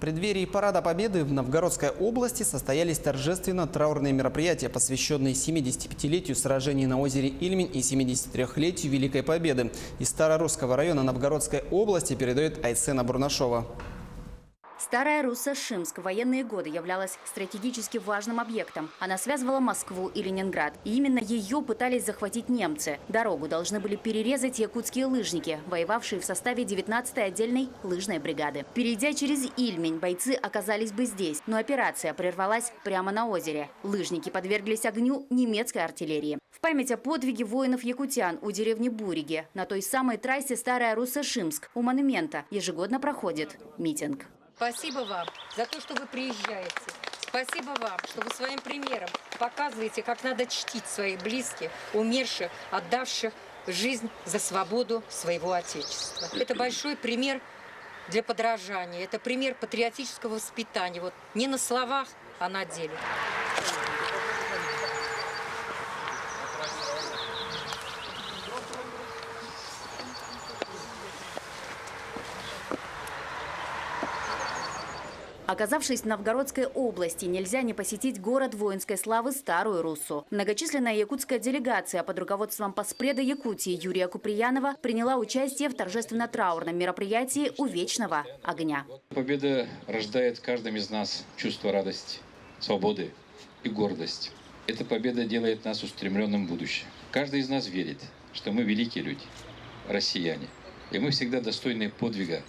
В преддверии Парада Победы в Новгородской области состоялись торжественно-траурные мероприятия, посвященные 75-летию сражений на озере Ильмень и 73-летию Великой Победы. Из Старорусского района Новгородской области передает Айсена Бурнашова. Старая Русса-Шимск в военные годы являлась стратегически важным объектом. Она связывала Москву и Ленинград. И именно ее пытались захватить немцы. Дорогу должны были перерезать якутские лыжники, воевавшие в составе 19-й отдельной лыжной бригады. Перейдя через Ильмень, бойцы оказались бы здесь. Но операция прервалась прямо на озере. Лыжники подверглись огню немецкой артиллерии. В память о подвиге воинов-якутян у деревни Буриги на той самой трассе Старая Русса-Шимск у монумента ежегодно проходит митинг. Спасибо вам за то, что вы приезжаете. Спасибо вам, что вы своим примером показываете, как надо чтить своих близких, умерших, отдавших жизнь за свободу своего Отечества. Это большой пример для подражания. Это пример патриотического воспитания. Вот не на словах, а на деле. Оказавшись в Новгородской области, нельзя не посетить город воинской славы Старую Руссу. Многочисленная якутская делегация под руководством поспреда Якутии Юрия Куприянова приняла участие в торжественно-траурном мероприятии у Вечного огня. Победа рождает в каждом из нас чувство радости, свободы и гордости. Эта победа делает нас устремленным в будущее. Каждый из нас верит, что мы великие люди, россияне, и мы всегда достойны подвига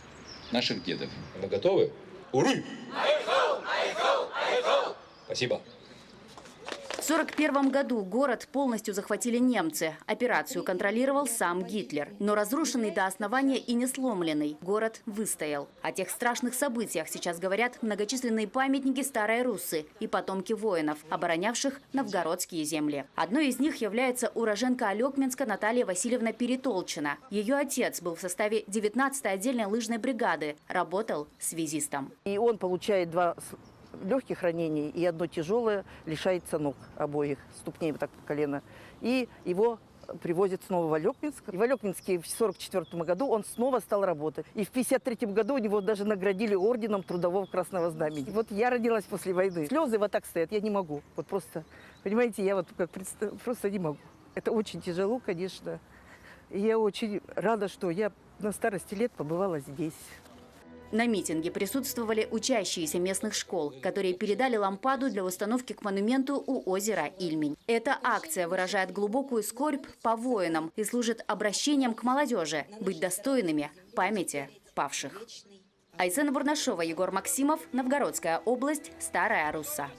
наших дедов. Мы готовы? Уры! Спасибо. В 1941 году город полностью захватили немцы. Операцию контролировал сам Гитлер. Но разрушенный до основания и не сломленный город выстоял. О тех страшных событиях сейчас говорят многочисленные памятники Старой Руссы и потомки воинов, оборонявших новгородские земли. Одной из них является уроженка Алекминска Наталья Васильевна Перетолчина. Ее отец был в составе 19-й отдельной лыжной бригады, работал связистом. И он получает 2 легких ранений и 1 тяжелое, лишается ног обоих, ступней вот так по колено. И его привозят снова в Алекминск. И в Алекминске в 1944 году он снова стал работать. И в 1953 году у него даже наградили орденом Трудового Красного Знамени. И вот я родилась после войны. Слезы вот так стоят, я не могу. Вот просто, понимаете, я вот как просто не могу. Это очень тяжело, конечно. И я очень рада, что я на старости лет побывала здесь. На митинге присутствовали учащиеся местных школ, которые передали лампаду для установки к монументу у озера Ильмень. Эта акция выражает глубокую скорбь по воинам и служит обращением к молодежи быть достойными памяти павших. Айсена Бурнашова, Егор Максимов, Новгородская область, Старая Русса.